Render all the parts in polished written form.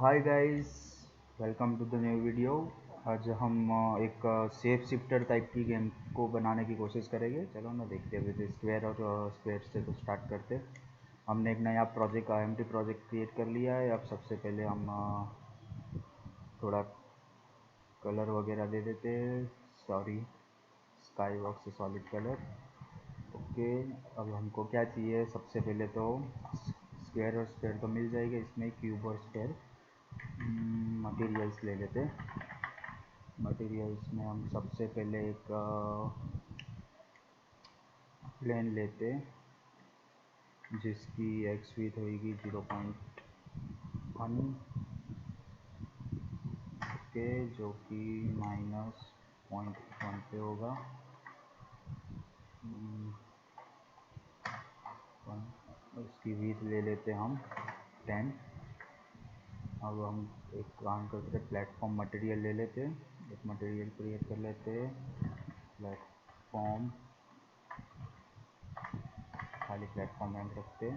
Hi guys, welcome to the new video. आज हम एक शेप शिफ्टर टाइप की गेम को बनाने की कोशिश करेंगे। चलो ना देखते हैं। विद स्क्वायर और स्क्वायर से तो स्टार्ट करते। हमने एक नया प्रोजेक्ट एम्प्टी प्रोजेक्ट क्रिएट कर लिया है। अब सबसे पहले हम थोड़ा कलर वगैरह दे देते हैं। सॉरी, स्काई बॉक्स से सॉलिड कलर। ओके, अब हमको क्या चाहिए? सबसे पहले तो स्क्वायर और स्क्वायर तो मिल जाएगा इसमें, क्यूब और स्क्वायर। मटेरियल्स ले लेते। मटेरियल्स में हम सबसे पहले एक प्लेन लेते जिसकी एक्स विड्थ होगी 0.1 के, जो कि -0.1 पे होगा। उसकी विड्थ ले लेते हम 10। अब हम एक काम करते, प्लेटफॉर्म मटेरियल ले लेते, एक मटेरियल क्रिएट कर लेते। प्लेटफॉर्म, खाली प्लेटफॉर्म में रखते।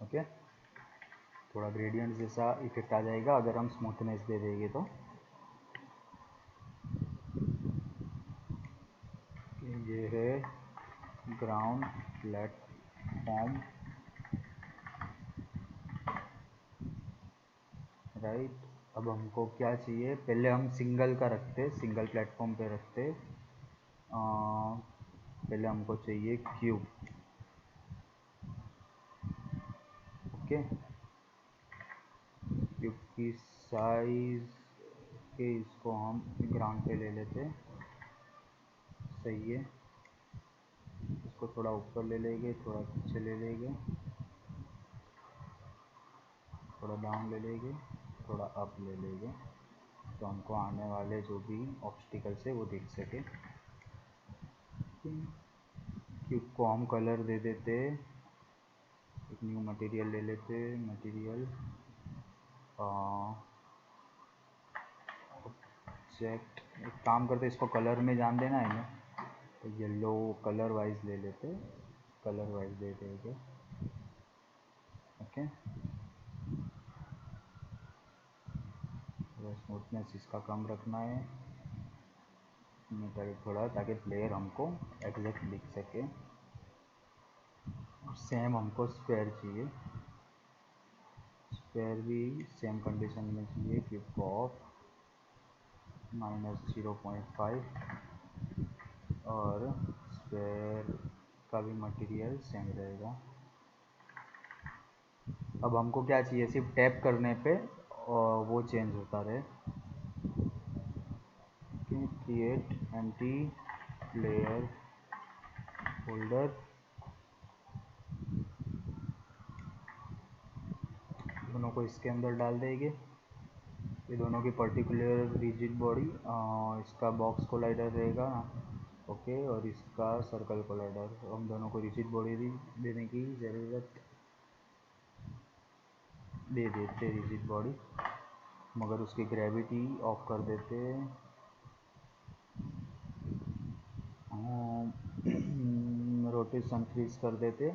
ओके, थोड़ा ग्रेडियंट जैसा इफेक्ट आ जाएगा अगर हम स्मूथनेस दे देंगे तो। ये है ग्राउंड प्लेटफॉर्म, राइट। अब हमको क्या चाहिए? पहले हम सिंगल का रखते, सिंगल प्लेटफॉर्म पे रखते। पहले हमको चाहिए क्यूब। ओके, क्यूब की साइज के इसको हम ग्राउंड पे ले लेते। सही है, इसको थोड़ा ऊपर ले लेंगे, थोड़ा पीछे ले लेंगे, थोड़ा डाउन ले लेंगे, थोड़ा अप ले लेंगे, तो हमको आने वाले जो भी ऑब्स्टिकल्स है वो दिख सके। क्यूब को हम कलर दे देते। एक न्यू मटेरियल ले लेते, मटेरियल ऑब्जेक्ट। एक काम करते, इसको कलर में जान देना है ना, तो येलो कलर वाइज ले लेते, कलर वाइज दे देंगे। ओके, स्मूथनेस इसका कम रखना है थोड़ा, ताकि प्लेयर हमको एग्जैक्ट दिख सके। सेम हमको स्क्वायर चाहिए, स्क्वायर भी सेम कंडीशन में चाहिए। क्यूब को ऑफ -0.5 और स्क्वायर का भी मटेरियल सेम रहेगा। अब हमको क्या चाहिए? सिर्फ टैप करने पे और वो चेंज होता रहे। क्रिएट एम्प्टी लेयर फोल्डर, दोनों को इसके अंदर डाल देंगे। ये दोनों की पर्टिकुलर रिजिड बॉडी, इसका बॉक्स कोलाइडर रहेगा, ओके, और इसका सर्कल कोलाइडर। हम दोनों को रिजिड बॉडी देने की ज़रूरत दे देते, रिजिड बॉडी, मगर उसकी ग्रेविटी ऑफ कर देते। रोटेशन फ्रीज कर देते।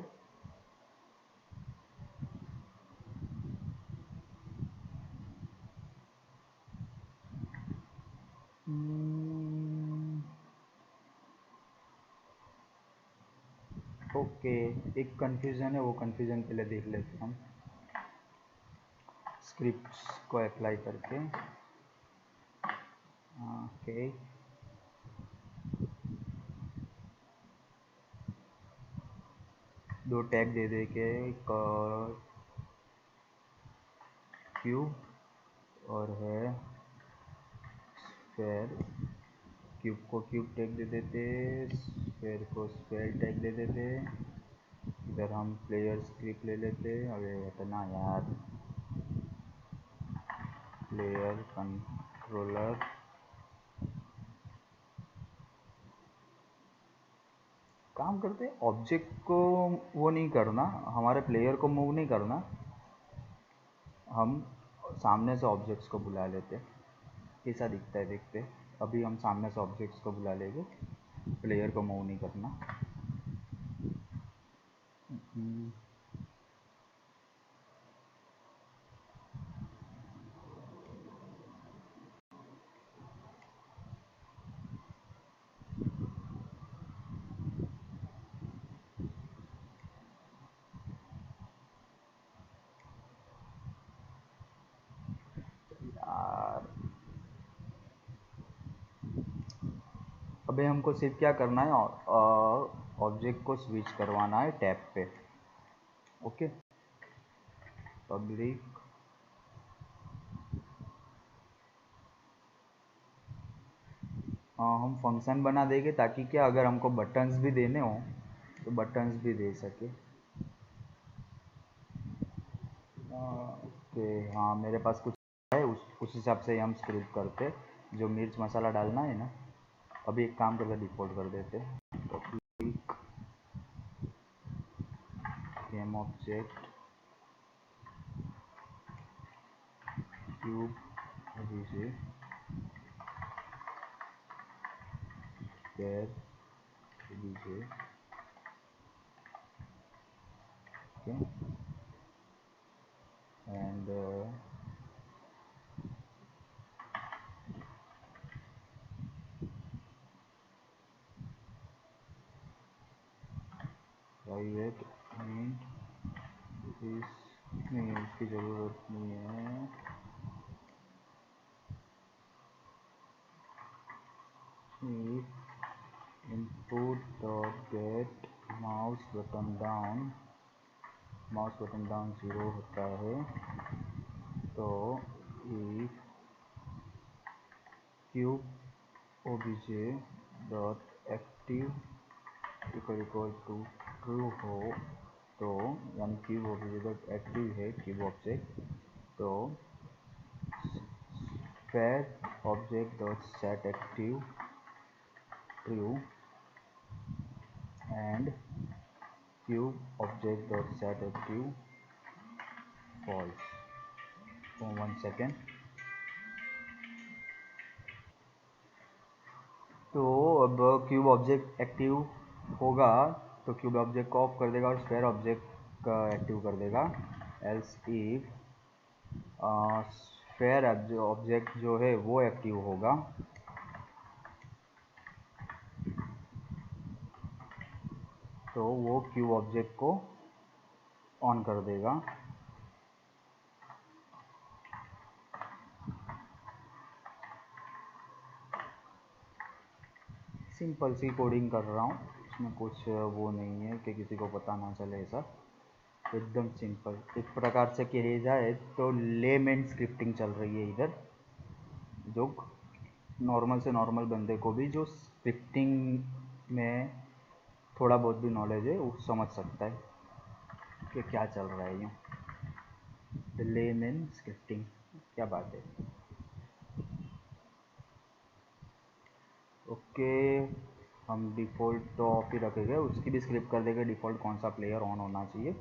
ओके, एक कंफ्यूजन है, वो कंफ्यूजन पहले देख लेते हम स्क्रिप्ट्स को अप्लाई करके। ओके, दो टैग दे दे के, क्यूब और है स्क्वायर। क्यूब को क्यूब टैग दे देते, स्क्वायर को स्क्वायर टैग दे देते। इधर हम प्लेयर स्क्रिप्ट ले लेते। अरे इतना यार, प्लेयर कंट्रोलर, काम करते ऑब्जेक्ट को वो नहीं करना, हमारे प्लेयर को मूव नहीं करना। हम सामने से ऑब्जेक्ट्स को बुला लेते, कैसा दिखता है देखते। अभी हम सामने से ऑब्जेक्ट्स को बुला लेंगे, प्लेयर को मूव नहीं करना। यार अभी हमको सिर्फ क्या करना है, ऑब्जेक्ट को स्विच करवाना है टैब पे। ओके, पब्लिक हम फंक्शन बना देंगे ताकि क्या, अगर हमको बटन्स भी देने हो तो बटन्स भी दे सके। ओके, हाँ मेरे पास कुछ है, उस हिसाब से हम स्क्रिप्ट करते, जो मिर्च मसाला डालना है ना। अभी एक काम करके डिफ़ॉल्ट कर देते, public game object cube OBJ square OBJ. Okay, and private int इस नहीं, इसकी ज़रूरत नहीं है। Input dot get mouse button down, mouse button down 0 होता है तो if cube OBJ dot active equal to true हो, तो यानी क्यूब ऑब्जेक्ट डॉट एक्टिव है क्यूब ऑब्जेक्ट, तो square object dot set active true and cube object dot set active false. तो 1 second. तो अब क्यूब ऑब्जेक्ट एक्टिव होगा तो क्यूब ऑब्जेक्ट को ऑफ कर देगा और स्क्वायर ऑब्जेक्ट का एक्टिव कर देगा। एल्स इफ स्क्वायर ऑब्जेक्ट जो है वो एक्टिव होगा तो वो क्यूब ऑब्जेक्ट को ऑन कर देगा। सिंपल सी कोडिंग कर रहा हूँ, इसमें कुछ वो नहीं है कि किसी को पता ना चले, ऐसा एकदम सिंपल। एक प्रकार से कहे जाए तो लेमैन स्क्रिप्टिंग चल रही है इधर, जो नॉर्मल से नॉर्मल बंदे को भी जो स्क्रिप्टिंग में थोड़ा बहुत भी नॉलेज है वो समझ सकता है कि क्या चल रहा है। यूँ लेमैन स्क्रिप्टिंग, क्या बात है। ओके, हम डिफ़ॉल्ट तो ऑफ ही रखेंगे, उसकी भी स्क्रिप्ट कर देंगे डिफ़ॉल्ट कौन सा प्लेयर ऑन होना चाहिए।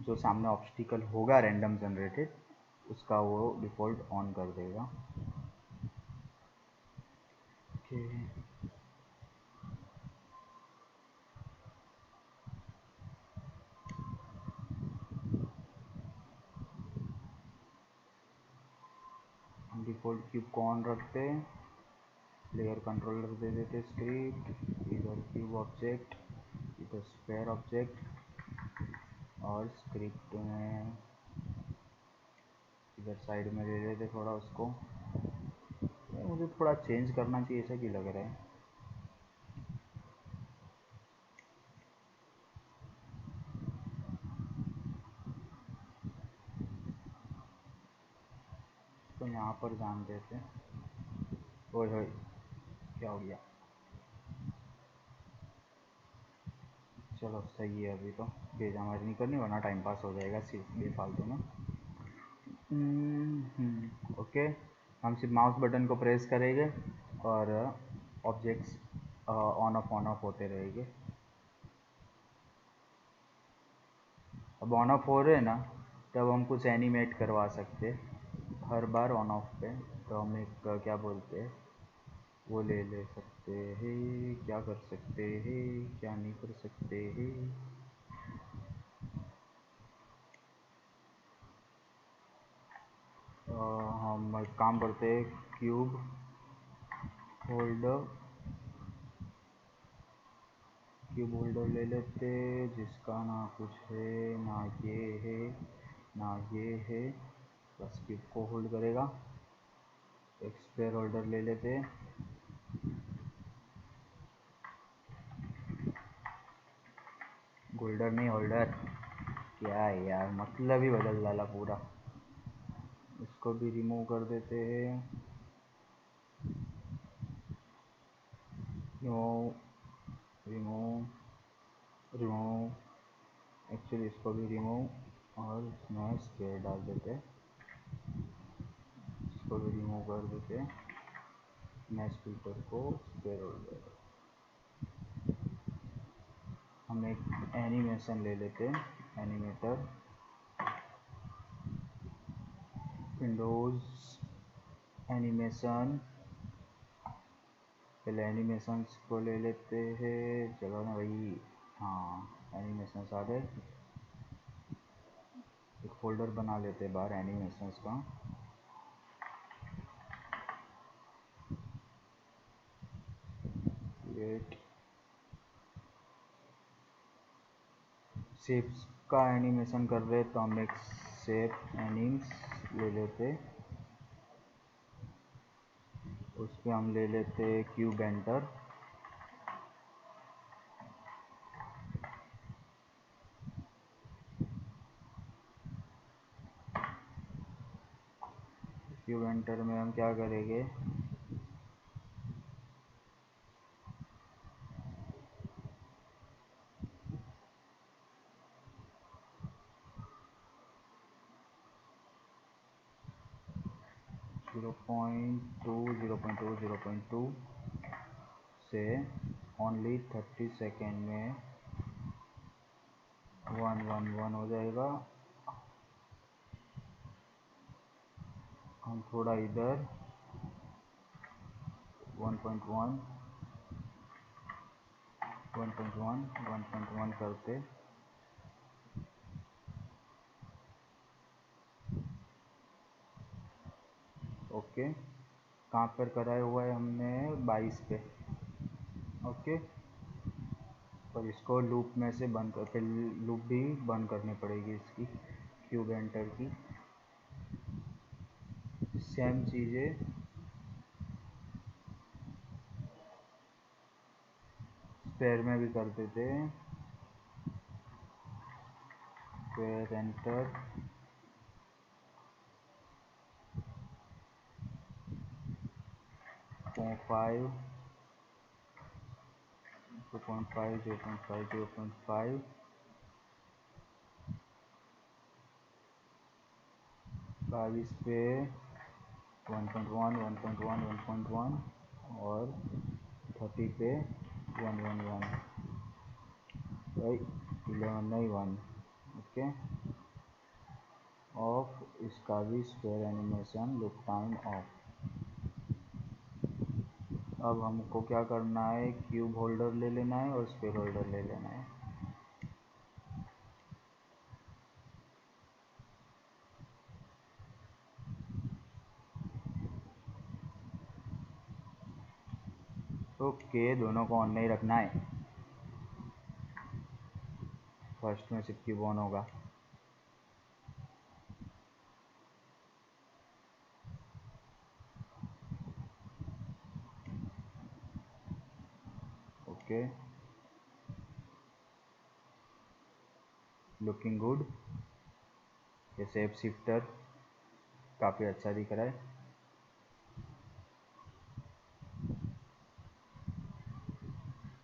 जो सामने ऑब्स्टिकल होगा रैंडम जनरेटेड उसका वो डिफ़ॉल्ट ऑन कर देगा। ओके, डिफ़ॉल्ट क्यूब को ऑन रखते, प्लेयर कंट्रोलर दे देते स्क्रिप्ट, इधर क्यूब ऑब्जेक्ट इधर स्क्वायर ऑब्जेक्ट, और स्क्रिप्ट में इधर साइड में दे देते थोड़ा उसको। मुझे थोड़ा चेंज करना चाहिए ऐसा क्यों लग रहा है। तो यहाँ पर जान देते। ओए होए, क्या हो गया। चलो सही है, अभी तो बेजमारी नहीं करनी वरना टाइम पास हो जाएगा सिर्फ बेफालतू में। ओके, हम सिर्फ माउस बटन को प्रेस करेंगे और ऑब्जेक्ट्स ऑन ऑफ होते रहेंगे। अब ऑन ऑफ हो रहे हैं ना, तब हम कुछ एनिमेट करवा सकते। हर बार ऑन ऑफ पे, तो हम एक क्या बोलते हैं वो ले सकते हैं। क्या कर सकते हैं, क्या नहीं कर सकते हैं। हम एक काम करते हैं, क्यूब होल्डर ले लेते, जिसका ना कुछ है ना ये है ना ये है, बस क्यूब को होल्ड करेगा। एक स्क्वायर होल्डर ले लेते, गोल्डर नहीं होल्डर, क्या है यार, मतलब ही बदल डाला पूरा। इसको भी रिमूव कर देते हैं, रिमूव रिमूव रिमूव, एक्चुअली इसको भी रिमूव और इसमें स्क्वायर डाल देते, इसको भी रिमूव कर देते, मैश फिल्टर को स्क्वायर होल्डर। हम एक एनिमेशन ले लेते, एनिमेटर, विंडोज़ एनिमेशन, पहले एनिमेशंस को ले लेते हैं, चलो ना भाई, हाँ एनिमेशंस आ गए। एक फोल्डर बना लेते हैं बाहर एनिमेशंस का, क्रिएट शेप्स का एनिमेशन कर रहे, तो हम एक शेप एनिम्स ले लेते, उस पर हम ले लेते क्यूब एंटर, क्यूब एंटर में हम क्या करेंगे, 0.2 से ओनली 30 सेकेंड में 111 हो जाएगा। हम थोड़ा इधर 1.1 करते, ओके। कहाँ पर कराया हुआ है हमने, 22 पे, ओके। और इसको लूप में से बंद कर, फिर लूप भी बंद करनी पड़ेगी इसकी, क्यूब एंटर की। सेम चीज़ें स्क्वायर में भी कर देते हैं, स्क्वायर एंटर, 0.5 0.5 22 पे 1.1 और 30 पे 111, भाई 11 नहीं 1, ओके। ऑफ, इसका भी square animation look time of. अब हमको क्या करना है, क्यूब होल्डर ले लेना है और स्क्वायर होल्डर ले लेना है। ओके, दोनों को ऑन नहीं रखना है, फर्स्ट में सिर्फ क्यूब ऑन होगा। ओके, लुकिंग गुड, ये शेप शिफ्टर काफ़ी अच्छा दिख रहा है।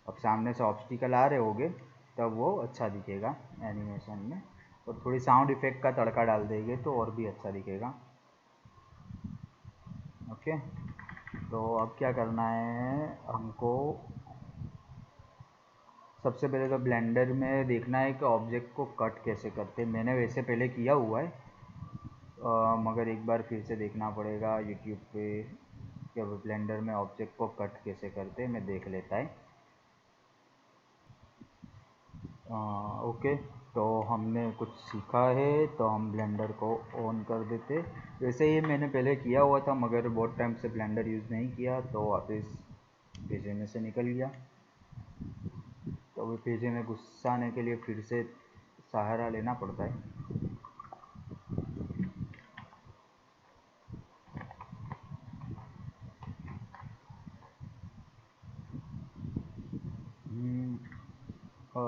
अब सामने से ऑब्स्टिकल आ रहे होंगे तब वो अच्छा दिखेगा एनिमेशन में, और थोड़ी साउंड इफेक्ट का तड़का डाल देंगे तो और भी अच्छा दिखेगा, ओके। तो अब क्या करना है हमको, सबसे पहले तो ब्लेंडर में देखना है कि ऑब्जेक्ट को कट कैसे करते हैं। मैंने वैसे पहले किया हुआ है, मगर एक बार फिर से देखना पड़ेगा यूट्यूब पे कि ब्लेंडर में ऑब्जेक्ट को कट कैसे करते, मैं देख लेता है। ओके, तो हमने कुछ सीखा है तो हम ब्लेंडर को ऑन कर देते। वैसे ये मैंने पहले किया हुआ था मगर बहुत टाइम से ब्लेंडर यूज़ नहीं किया तो वापस पीछे में से निकल गया। तो अभी पीछे में घुसाने के लिए फिर से सहारा लेना पड़ता है।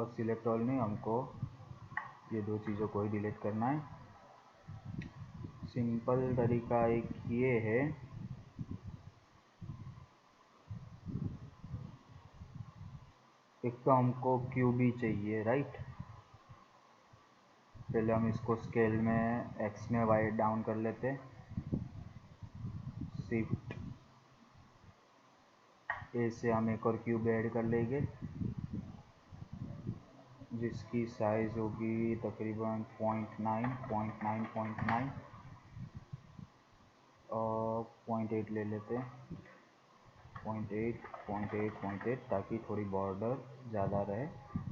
सिलेक्ट ऑल नहीं, हमको ये दो चीज़ों को ही डिलीट करना है। सिंपल तरीका एक ये है, एक तो हमको क्यूब ही चाहिए, राइट। पहले हम इसको स्केल में एक्स में वाई डाउन कर लेते, शिफ्ट ए से हम एक और क्यूब ऐड कर लेंगे जिसकी साइज़ होगी तकरीबन 0.9 और 0.8 ले लेते हैं, 0.8 ताकि थोड़ी बॉर्डर ज़्यादा रहे।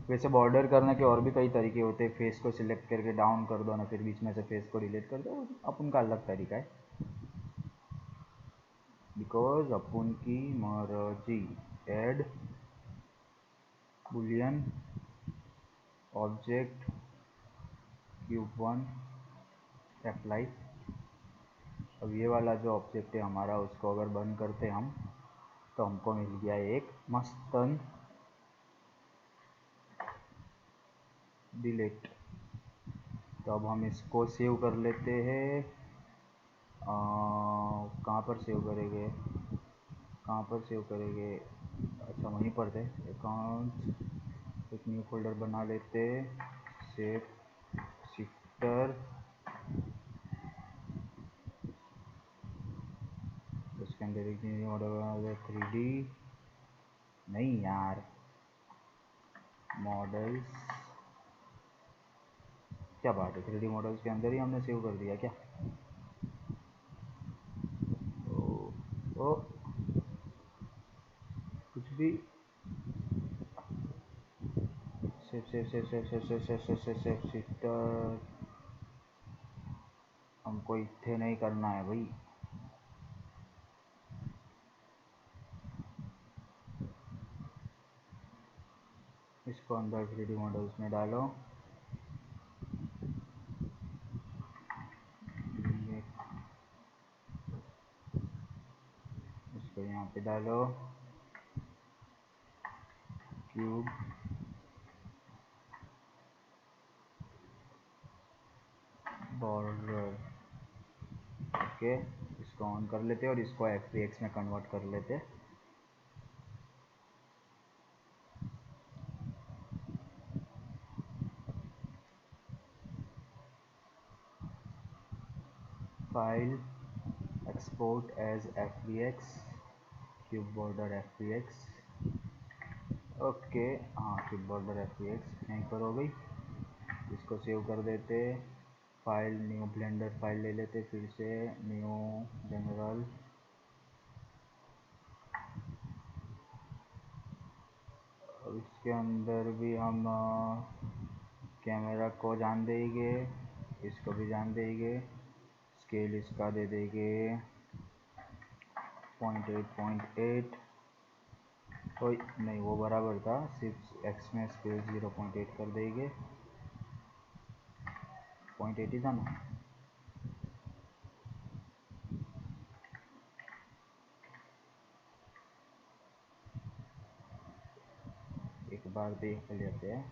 वैसे बॉर्डर करने के और भी कई तरीके होते हैं, फेस को सिलेक्ट करके डाउन कर दो ना, फिर बीच में से फेस को डिलीट कर दो, अपन का अलग तरीका है बिकॉज अपन की मर्जी। Add Boolean object cube 1 apply. अब ये वाला जो ऑब्जेक्ट है हमारा, उसको अगर बंद करते हम तो हमको मिल गया एक मस्तन डिलीट। तो अब हम इसको सेव कर लेते हैं। कहाँ पर सेव करेंगे, कहाँ पर सेव करेंगे, अच्छा वहीं पर थे। अकाउंट, एक न्यू फोल्डर बना लेते, सेव शिफ्टर, उसके अंदर एक मॉडल 3D नहीं यार, मॉडल्स, क्या बात है, 3D मॉडल्स के अंदर ही हमने सेव कर दिया क्या। ओ कुछ भी, save save save save save save save save save save shifter, हमको इतने नहीं करना है भाई। इसको अंदर 3D मॉडल्स में डालो, इसको यहाँ पे डालो, क्यूब बॉर्डर, ओके। इसको ऑन कर लेते और इसको FBX में कन्वर्ट कर लेते। File export as FBX, cube border FBX, okay. हाँ, क्यूब बॉर्डर FBX यहीं पर हो गई। इसको सेव कर देते, फाइल न्यू ब्लेंडर फाइल ले लेते, फिर से न्यू जनरल, इसके अंदर भी हम कैमरा को जान देंगे, इसको भी जान देंगे, स्केल इसका दे देंगे 0.8 कोई नहीं, वो बराबर था, सिर्फ एक्स में स्केल 0.8 कर देंगे, 0.8 ही था ना। एक बार देख लेते हैं।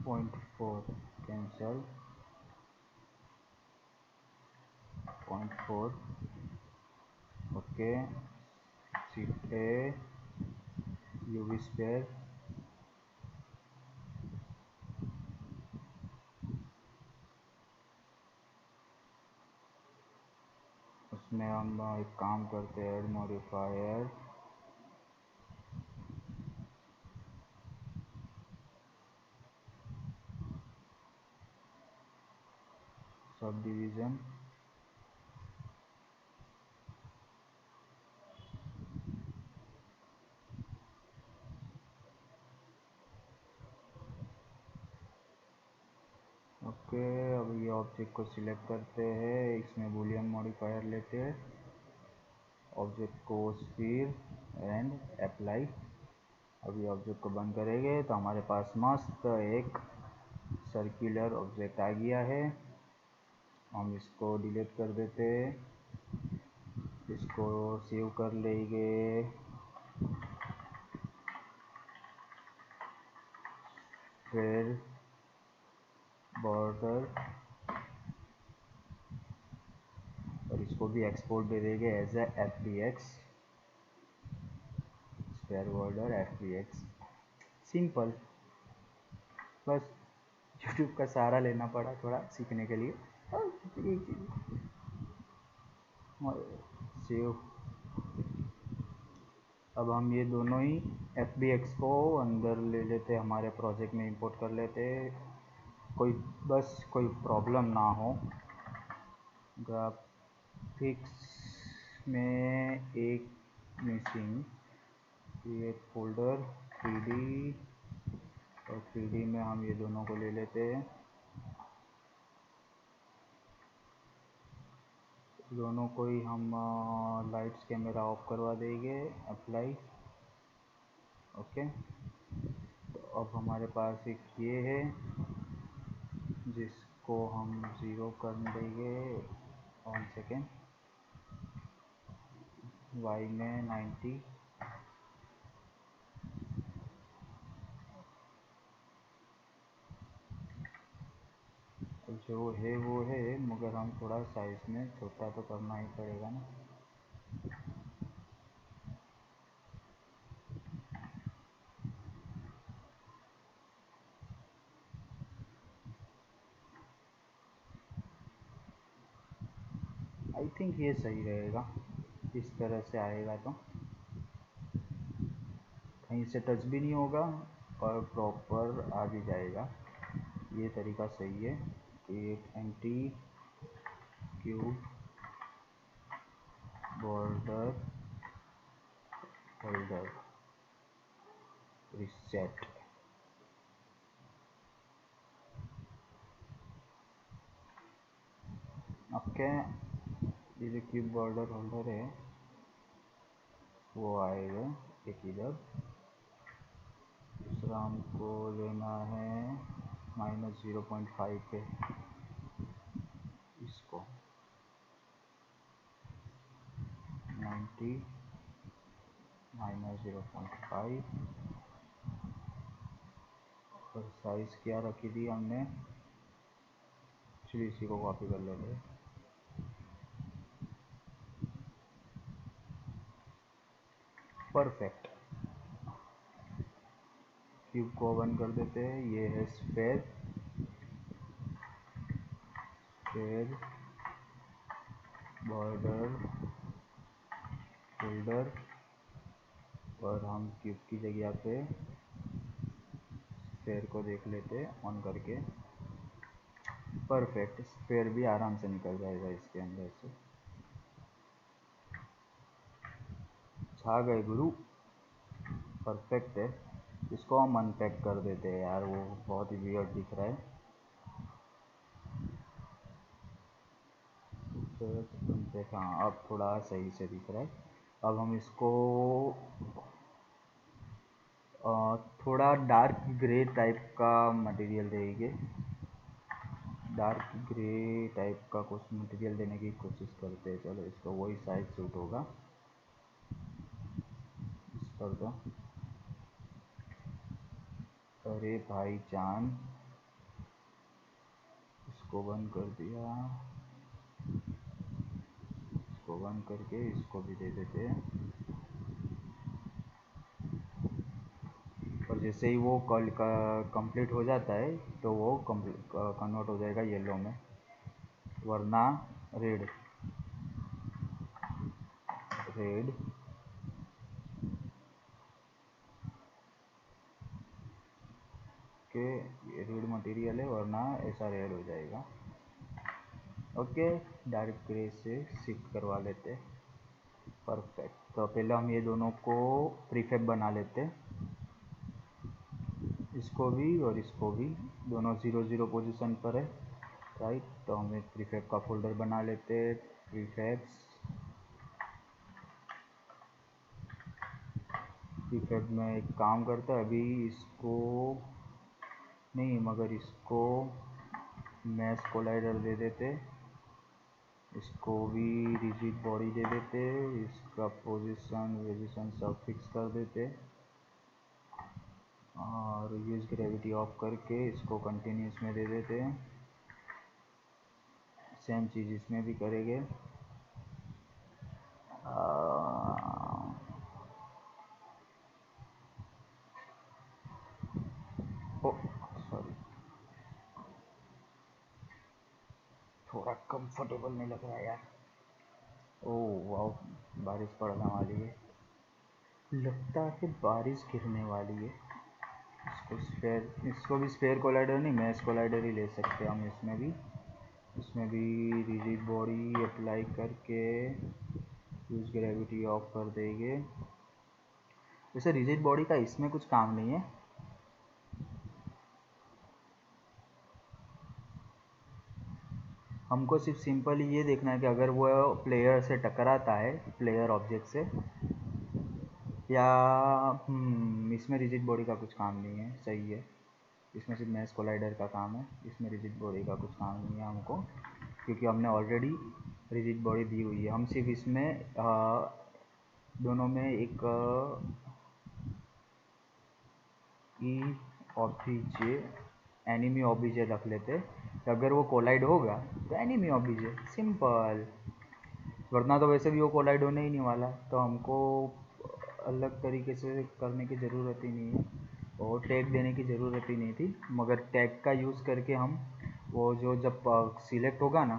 0.4 cancel, 0.4 okay. Shift A, UV sphere, इसमें हम एक काम करते हैं, add modifier, subdivision, okay. अब ये ऑब्जेक्ट को सिलेक्ट करते हैं, इसमें बूलियन मॉडिफायर लेते हैं, ऑब्जेक्ट को स्फीयर एंड अप्लाई। अभी ऑब्जेक्ट को बंद करेंगे तो हमारे पास मस्त एक सर्कुलर ऑब्जेक्ट आ गया है। हम इसको डिलीट कर देते हैं, इसको सेव कर लेंगे, फिर बॉर्डर, और इसको भी एक्सपोर्ट दे देंगे as a FBX, square border FBX। Simple, बस यूट्यूब का सहारा लेना पड़ा थोड़ा सीखने के लिए। सेव। अब हम ये दोनों ही FBX को अंदर ले लेते, हमारे प्रोजेक्ट में इंपोर्ट कर लेते। कोई प्रॉब्लम ना हो। ग्राफिक्स में एक मिसिंग, क्रिएट फोल्डर 3D, और 3D में हम ये दोनों को ले लेते हैं, दोनों को ही हम लाइट्स कैमरा ऑफ करवा देंगे, अप्लाई, ओके। तो अब हमारे पास एक ये है जिसको हम 0 कर देंगे, 1 सेकेंड, y में 90, जो है वो है, मगर हम थोड़ा साइज में छोटा तो करना ही पड़ेगा ना। आई थिंक ये सही रहेगा, इस तरह से आएगा तो कहीं से टच भी नहीं होगा और प्रॉपर आ भी जाएगा। ये तरीका सही है। Create anti cube border holder reset, okay. ये जो क्यूब बॉर्डर होल्डर है वो आएगा एक इधर, दूसरा हमको लेना है -0.5 पे, इसको 90 -0.5, और साइज क्या रखी थी हमने, चलिए इसी को कॉपी कर लेते हैं। परफेक्ट। क्यूब को बंद कर देते हैं। ये है स्फेयर, स्फेयर बॉर्डर होल्डर, और हम क्यूब की जगह पे स्फेयर को देख लेते हैं ऑन करके। परफेक्ट, स्फेयर भी आराम से निकल जाएगा इसके अंदर से। छा गए गुरु, परफेक्ट है। इसको हम अनपैक कर देते हैं यार, वो बहुत ही वियर्ड दिख रहा है। देखा, अब थोड़ा सही से दिख रहा है। अब हम इसको थोड़ा डार्क ग्रे टाइप का मटेरियल देंगे, डार्क ग्रे टाइप का कुछ मटेरियल देने की कोशिश करते हैं। चलो इसको वही साइज सूट होगा, इस पर दो। अरे भाई जान, इसको बंद कर दिया, इसको बंद करके इसको भी दे देते हैं। और जैसे ही वो कल का कंप्लीट हो जाता है तो वो कन्वर्ट हो जाएगा येलो में, वरना रेड। रेड के, ये रेड मटेरियल है वरना ऐसा रेड हो जाएगा। ओके, डार्क ग्रे से शिफ्ट करवा लेते। परफेक्ट। तो पहले हम ये दोनों को प्रीफैब बना लेते, इसको भी और इसको भी, दोनों 0 0 पोजीशन पर है, राइट। तो हम एक प्रीफैब का फोल्डर बना लेते, प्रीफैब्स। प्रीफैब में एक काम करता है, अभी इसको नहीं मगर इसको मैश कोलाइडर दे देते, इसको भी रिजिड बॉडी दे देते, इसका पोजीशन सब फिक्स कर देते और यूज ग्रेविटी ऑफ करके इसको कंटिन्यूस में दे देते। सेम चीज़ इसमें भी करेंगे। ओ सॉरी, थोड़ा कंफर्टेबल नहीं लग रहा यार। ओह वाह, बारिश पड़ने वाली है, लगता है बारिश गिरने वाली है। इसको भी स्फेयर कोलाइडर नहीं, मैश कोलाइडर ही ले सकते हैं हम। इसमें भी रिजिड बॉडी अप्लाई करके यूज ग्रेविटी ऑफ कर देंगे। वैसे रिजिड बॉडी का इसमें कुछ काम नहीं है, हमको सिर्फ सिंपली ये देखना है कि अगर वो प्लेयर से टकराता है, प्लेयर ऑब्जेक्ट से, या इसमें रिजिड बॉडी का कुछ काम नहीं है, सही है। इसमें सिर्फ मैश कोलाइडर का काम है, इसमें रिजिड बॉडी का कुछ काम नहीं है हमको, क्योंकि हमने ऑलरेडी रिजिड बॉडी दी हुई है। हम सिर्फ इसमें दोनों में एक ई ऑब्जेक्ट एनिमी ऑब्जेक्ट रख लेते, अगर वो कोलाइड होगा तो एनिमी ऑब्जेक्ट, सिंपल। वरना तो वैसे भी वो कोलाइड होने ही नहीं वाला, तो हमको अलग तरीके से करने की ज़रूरत ही नहीं है और टैग देने की ज़रूरत ही नहीं थी। मगर टैग का यूज़ करके हम वो जो जब सिलेक्ट होगा ना,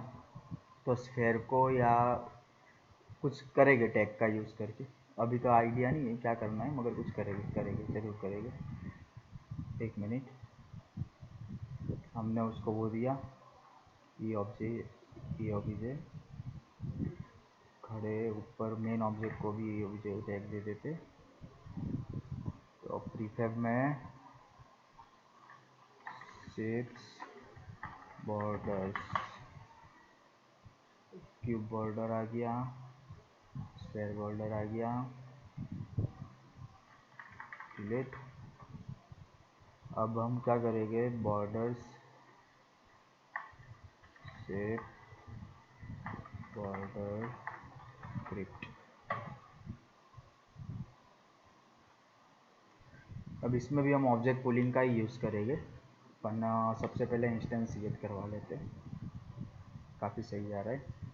तो स्फेयर को या कुछ करेंगे टैग का यूज़ करके। अभी तो आइडिया नहीं है क्या करना है, मगर कुछ करेंगे ज़रूर करेंगे। एक मिनट, हमने उसको वो दिया ये ऑब्जेक्ट खड़े ऊपर, मेन ऑब्जेक्ट को भी ये ऑब्जेक्ट टैग दे देते। तो प्रीफैब में शेप्स बॉर्डर्स, क्यूब बॉर्डर आ गया, स्क्वायर बॉर्डर आ गया, डिलीट। अब हम क्या करेंगे, बॉर्डर्स शेप बॉर्डर स्क्रिप्ट। अब इसमें भी हम ऑब्जेक्ट पुलिंग का ही यूज़ करेंगे, वरना सबसे पहले इंस्टेंशिएट करवा लेते हैं। काफ़ी सही जा रहा है।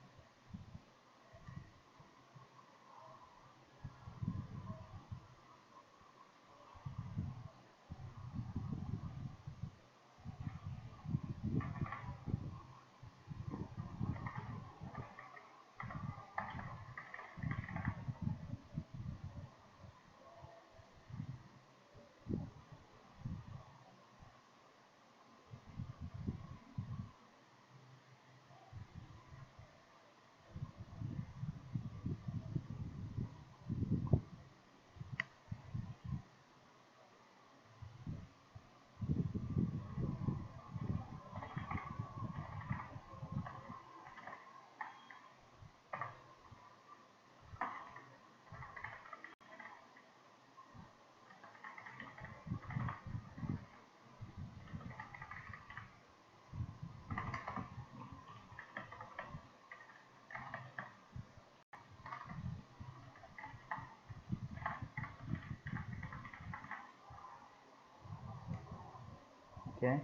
ओके,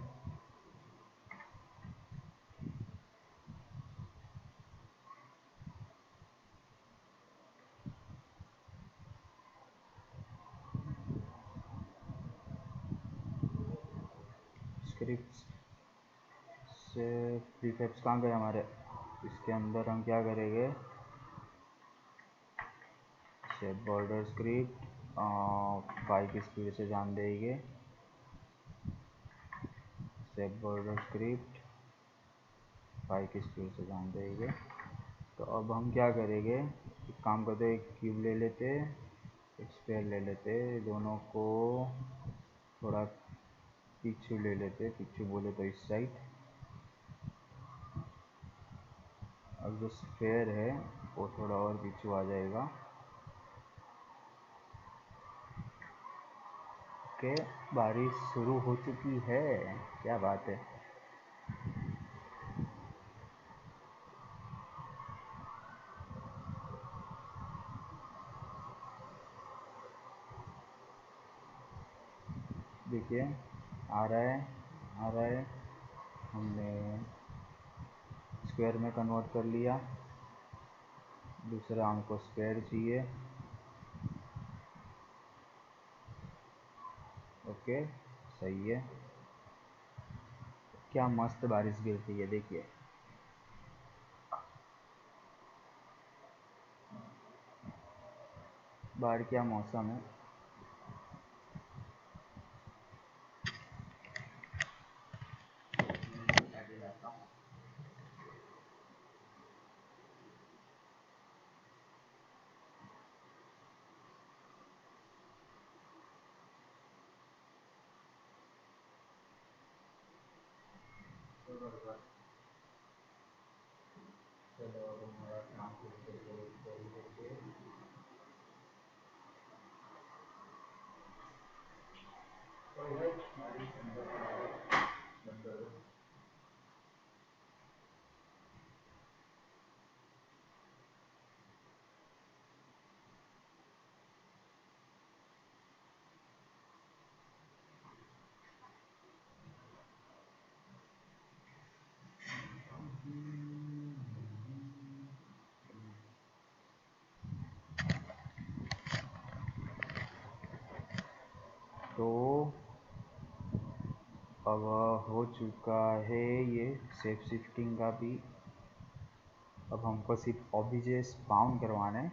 स्क्रिप्ट से प्रीफैब्स कहाँ गए हमारे, इसके अंदर हम क्या करेंगे, शेप बॉर्डर स्क्रिप्ट 5 की स्पीड से जान देंगे। शेप बॉर्डर स्क्रिप्ट 5 की स्पीड से जान देंगे। तो अब हम क्या करेंगे, एक काम करते, एक क्यूब ले लेते, एक स्क्वायर ले लेते, दोनों को थोड़ा पीछे ले लेते, पीछे बोले तो इस साइड। अब जो स्क्वायर है वो थोड़ा और पीछे आ जाएगा। ओके, बारिश शुरू हो चुकी है, क्या बात है। देखिए आ रहा है, आ रहा है। हमने स्क्वायर में कन्वर्ट कर लिया। दूसरा हमको स्क्वायर चाहिए। ओके, सही है। क्या मस्त बारिश गिरती है, देखिए। बाहर क्या मौसम है। चलो अब हमारा काम तो अब हो चुका है ये शेप शिफ्टिंग का भी। अब हमको सिर्फ ऑब्जेक्ट स्पाउन करवाना है।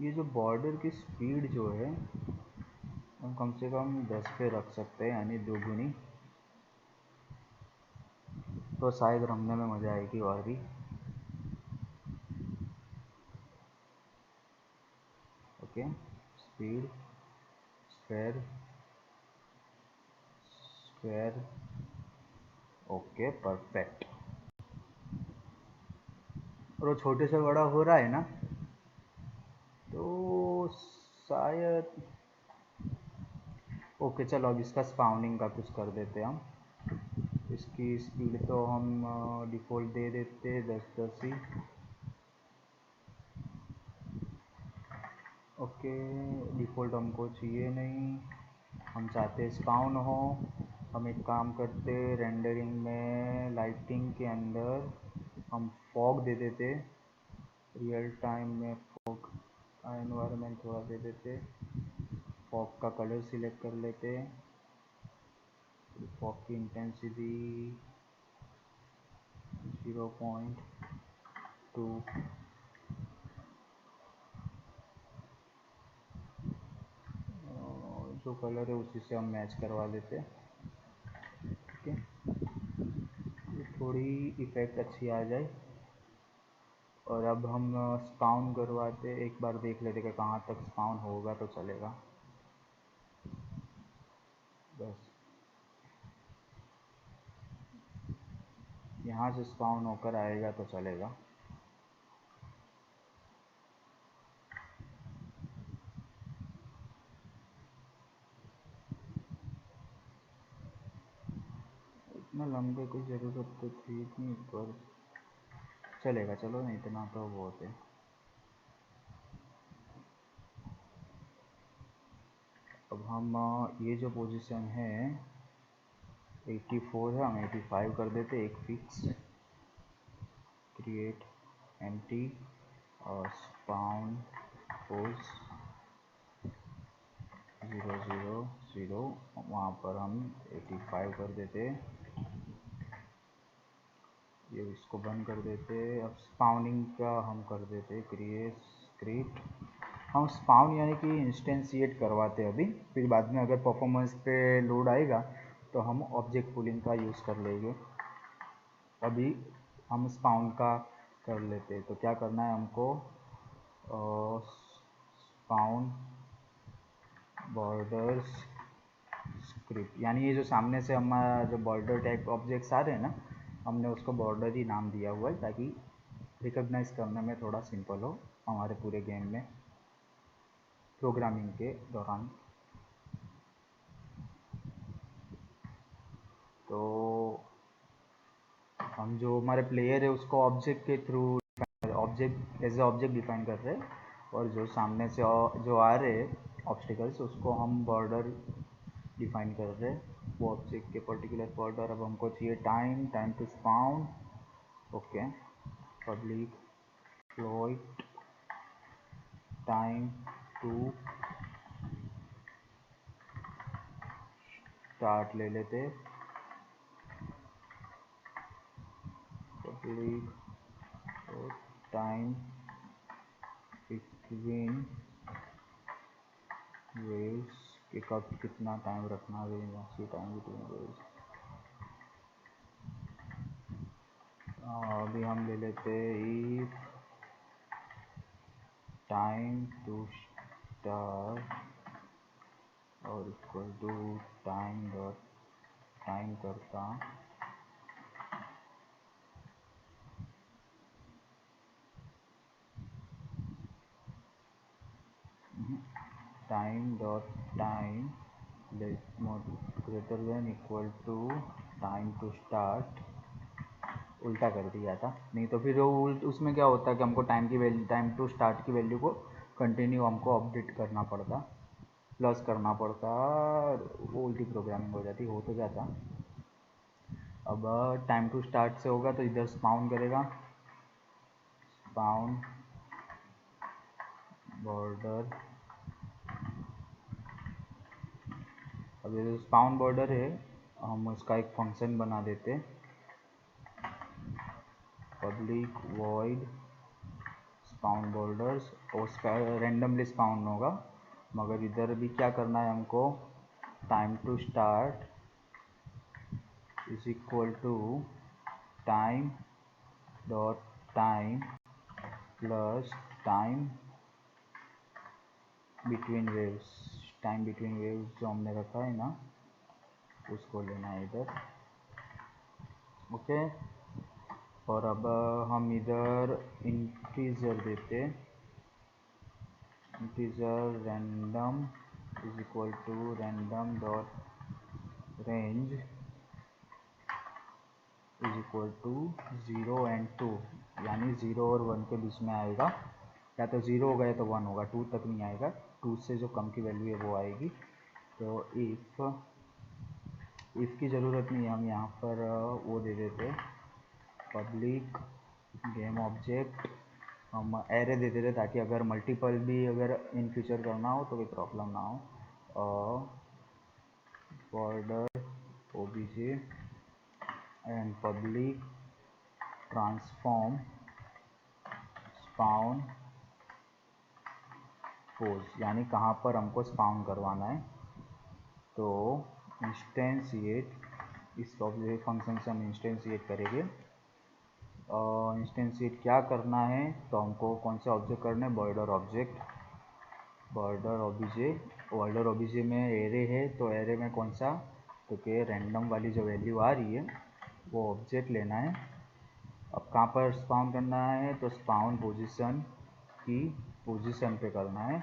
ये जो बॉर्डर की स्पीड जो है हम कम से कम 10 पे रख सकते हैं, यानी 2 गुनी। तो शायद रंगने में मज़ा आएगी और भी। Okay, speed square square. Okay, perfect. और वो छोटे से बड़ा हो रहा है ना, तो शायद। ओके चलो, अब इसका स्पाउनिंग का कुछ कर देते हैं हम। इसकी स्पीड तो हम डिफ़ॉल्ट दे देते 10-10 ही। ओके, डिफ़ॉल्ट हमको चाहिए नहीं, हम चाहते स्पाउन हो। हम एक काम करते, रेंडरिंग में लाइटिंग के अंदर हम फॉग दे देते, रियल टाइम में फॉग का एनवायरनमेंट थोड़ा दे देते। फॉग का कलर सिलेक्ट कर लेते, फॉग की इंटेंसिटी 0.2। जो कलर है उसी से हम मैच करवा लेते हैं। ठीक है, थोड़ी इफ़ेक्ट अच्छी आ जाए। और अब हम स्पाउन करवाते, एक बार देख लेते कि कहाँ तक स्पाउन होगा तो चलेगा। बस यहाँ से स्पाउन होकर आएगा तो चलेगा। इतना लंबे कोई ज़रूरत तो थी नहीं, पर चलेगा, चलो नहीं, इतना तो बहुत है। अब हम ये जो पोजीशन है 84 है, हम 85 कर देते। एक फिक्स, क्रिएट एम्प्टी, और स्पाउन पोज 000, वहाँ पर हम 85 कर देते, ये इसको बंद कर देते। अब स्पाउनिंग का हम कर देते क्रिएट स्क्रिप्ट। हम स्पाउन यानी कि इंस्टेंशिएट करवाते अभी, फिर बाद में अगर परफॉर्मेंस पे लोड आएगा तो हम ऑब्जेक्ट पुलिंग का यूज़ कर लेंगे। अभी हम स्पाउन का कर लेते, तो क्या करना है हमको, स्पाउन बॉर्डर्स स्क्रिप्ट, यानी ये जो सामने से हमारा जो बॉर्डर टाइप ऑब्जेक्ट्स आ रहे हैं ना, हमने उसको बॉर्डर ही नाम दिया हुआ है ताकि रिकॉग्नाइज करने में थोड़ा सिंपल हो हमारे पूरे गेम में प्रोग्रामिंग के दौरान। तो हम जो हमारे प्लेयर है उसको ऑब्जेक्ट के through object as a object define कर रहे हैं, और जो सामने से जो आ रहे हैं ऑब्स्टिकल्स उसको हम बॉर्डर डिफाइन कर रहे हैं, वो ऑब्जेक्ट के पर्टिकुलर बॉर्डर। अब हमको चाहिए time to spawn, okay, public float time to start ले लेते, पब्लिक टाइम बिटवीन वेव्स कि कब कितना टाइम रखना है, टाइम बिटवीन वेव्स। अभी हम ले लेते इफ टाइम टू स्टार्ट और equal to time dot time करता time dot time greater than equal to time to start, उल्टा कर दिया था, नहीं तो फिर वो उसमें क्या होता है कि हमको टाइम की वैल्यू, टाइम टू स्टार्ट की वैल्यू को कंटिन्यू हमको अपडेट करना पड़ता, प्लस करना पड़ता, वो उल्टी प्रोग्रामिंग हो जाती, हो तो जाता। अब टाइम टू स्टार्ट से होगा तो इधर स्पाउन करेगा, स्पाउन बॉर्डर। अब ये जो स्पाउन बॉर्डर है हम उसका एक फंक्शन बना देते, पब्लिक वॉइड स्पाउन बॉर्डर्स, और उसका रेंडमली स्पाउन होगा, मगर इधर भी क्या करना है हमको, time to start is equal to time dot time plus time between waves, time between waves जो हमने रखा है ना उसको लेना है इधर, ओके। और अब हम इधर इंटीजर देते, integer random is equal to random dot range is equal to 0 and 2, यानी 0 और 1 के बीच में आएगा, या तो 0 होगा या तो 1 होगा, 2 तक नहीं आएगा, 2 से जो कम की वैल्यू है वो आएगी। तो इफ़ की ज़रूरत नहीं है, हम यहाँ पर वो दे देते पब्लिक गेम ऑब्जेक्ट, हम एरे दे देते ताकि अगर मल्टीपल भी अगर इन फ्यूचर करना हो तो कोई प्रॉब्लम ना हो। Border OBJ and public transform spawn pos, यानी कहाँ पर हमको स्पाउन करवाना है, तो इंस्टेंशिएट, इस ऑब्जेक्ट फंक्शन से हम इंस्टेंशिएट करेंगे। इंस्टेंशिएट क्या करना है, तो हमको कौन से ऑब्जेक्ट करने हैं, border object, border OBJ, border OBJ में एरे है तो एरे में कौन सा, तो कि रैंडम वाली जो वैल्यू आ रही है वो ऑब्जेक्ट लेना है। अब कहाँ पर स्पाउन करना है, तो स्पाउन पोजीशन की पोजीशन पे करना है,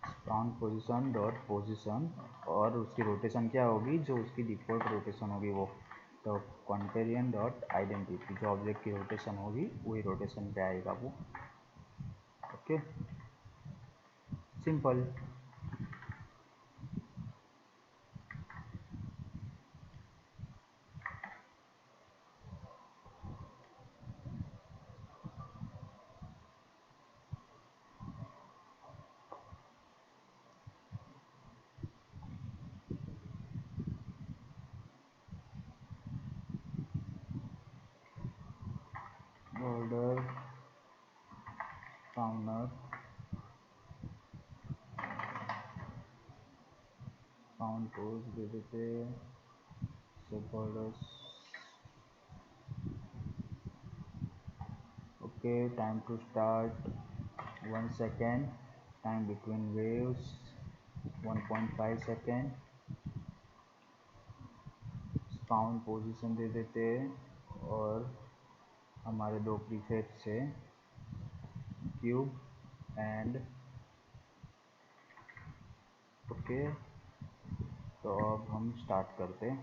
स्पाउन पोजीशन डॉट पोजीशन, और उसकी रोटेशन क्या होगी, जो उसकी डिफ़ॉल्ट रोटेशन होगी वो, तो कॉन्टेरियन डॉट आइडेंटिटी, जो ऑब्जेक्ट की रोटेशन होगी वही रोटेशन पे आएगा वो, okay, simple. spawner spawn pose दे देते, borders. Okay, time to start 1 second, time between waves 1.5 second, spawn position दे देते और हमारे दो प्रीफेक्स है क्यूब एंड ओके। तो अब हम स्टार्ट करते हैं।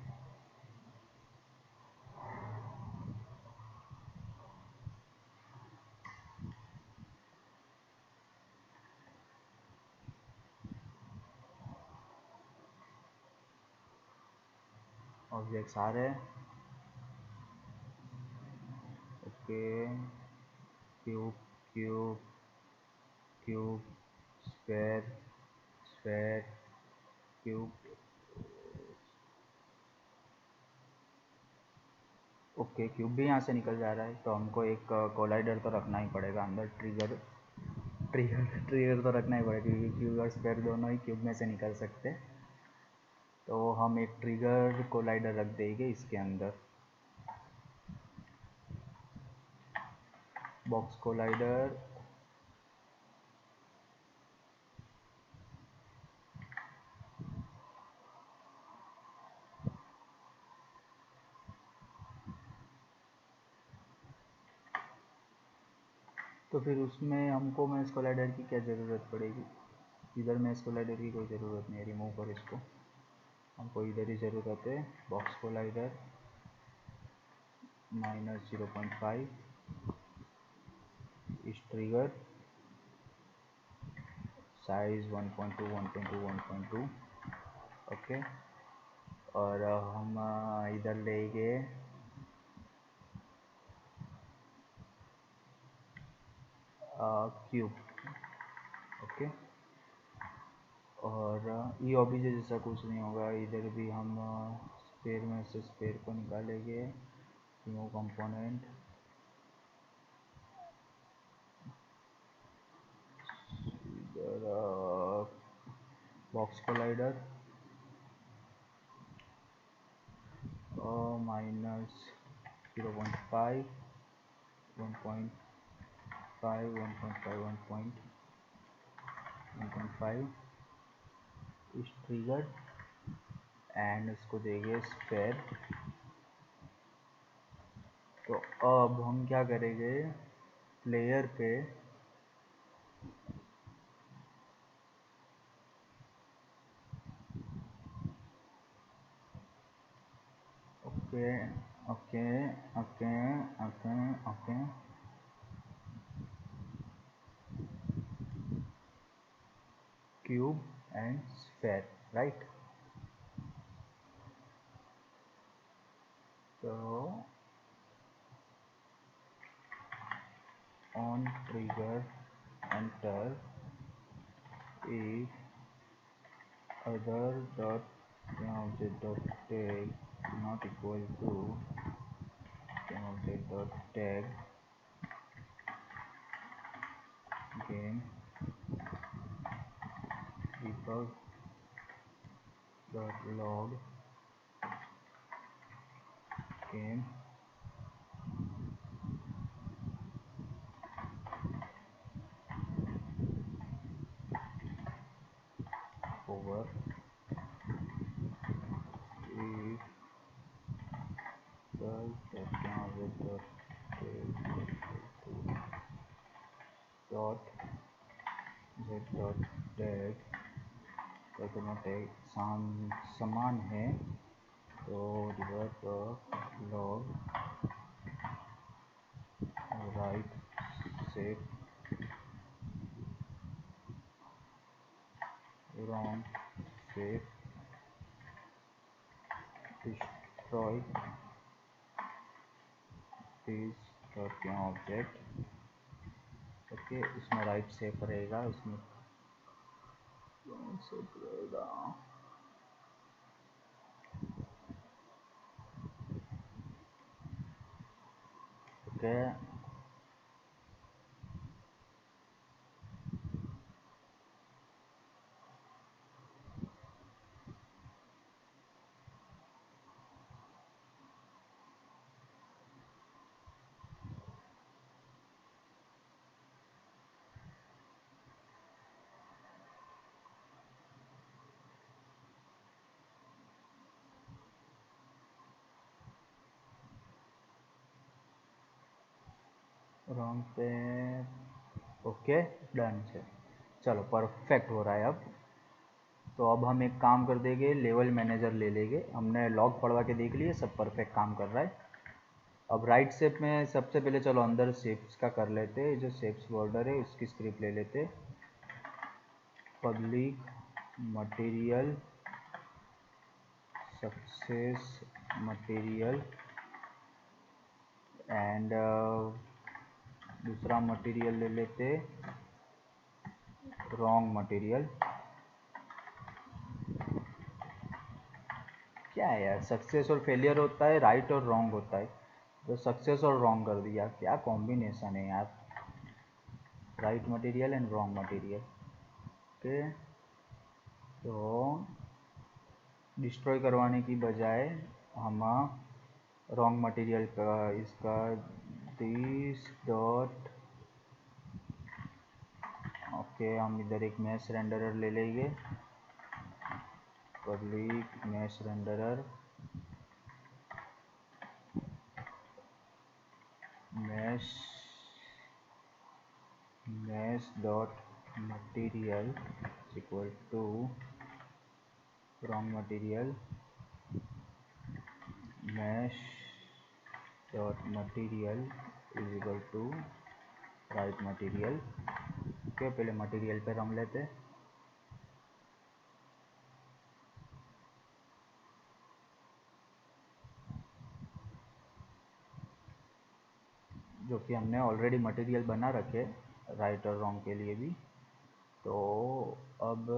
ऑब्जेक्ट्स आ रहे हैं। Okay, cube cube cube square square cube. Okay, cube भी यहाँ से निकल जा रहा है, तो हमको एक कोलाइडर तो रखना ही पड़ेगा अंदर। ट्रिगर ट्रिगर ट्रिगर तो रखना ही पड़ेगा क्योंकि क्यूब और स्क्वायर दोनों ही क्यूब में से निकल सकते हैं। तो हम एक ट्रिगर कोलाइडर रख देंगे इसके अंदर। बॉक्स कोलाइडर तो फिर उसमें हमको मैश कोलाइडर की क्या ज़रूरत पड़ेगी? इधर मैश कोलाइडर की कोई ज़रूरत नहीं है, रिमूव कर इसको। हमको इधर ही ज़रूरत है बॉक्स कोलाइडर -0.5 इस ट्रिगर साइज 1.2 1.2 1.2। ओके, और हम इधर लेंगे क्यूब। ओके, और ये ऑब्जेक्ट जैसा कुछ नहीं होगा। इधर भी हम स्पेयर में से स्पेयर को निकालेंगे, रिमूव कंपोनेंट, इधर बॉक्स कोलाइडर -0.5 1.5 1.5 इस ट्रिगर एंड इसको देंगे स्पेयर। तो अब हम क्या करेंगे, प्लेयर पे okay okay okay okay okay cube and sphere, right. तो on trigger enter if other dot object dot tag not equal to object dot tag game debug dot log game over if the object dot tag dot z dot tag तो दोनों tag समान है, तो reverse log right set wrong save destroy this object। Okay, इसमें right safe रहेगा, इसमें safe रहेगा। Okay, wrong पे ओके डन है। चलो परफेक्ट हो रहा है अब। तो अब हम एक काम कर देंगे, लेवल मैनेजर ले लेंगे। हमने लॉग पढ़वा के देख लिए, सब परफेक्ट काम कर रहा है। अब राइट शेप में सबसे पहले चलो अंदर शेप्स का कर लेते हैं। जो शेप्स बॉर्डर है उसकी स्क्रिप्ट ले लेते। Public material success material and दूसरा मटेरियल ले लेते रॉन्ग मटेरियल। क्या है यार, सक्सेस और फेलियर होता है, राइट और रॉन्ग होता है, तो सक्सेस और रॉन्ग कर दिया। क्या कॉम्बिनेशन है यार, right material and wrong material. Okay, तो डिस्ट्रॉय करवाने की बजाय हम रॉन्ग मटेरियल का इसका दिस डॉट ओके, हम इधर एक मैश रेंडरर ले लेंगे। Public mesh renderer mesh dot material equal to wrong material mesh dot material is equal to right material. Okay, पहले मटेरियल पे रन लेते। जो कि हमने ऑलरेडी मटेरियल बना रखे राइट और रॉन्ग के लिए भी। तो अब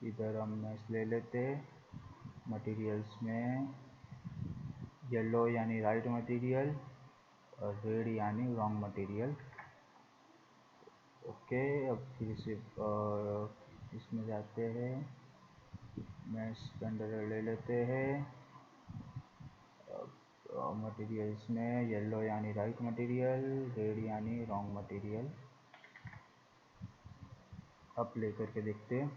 इधर हम मैश ले लेते, मटेरियल्स में येलो यानी राइट मटेरियल और रेड यानी रॉन्ग मटेरियल। ओके, अब फिर से इसमें जाते हैं, मैश कंडर ले लेते हैं। मटेरियल्स में येलो यानी राइट मटेरियल, रेड यानी रॉन्ग मटेरियल। अब प्ले करके देखते हैं।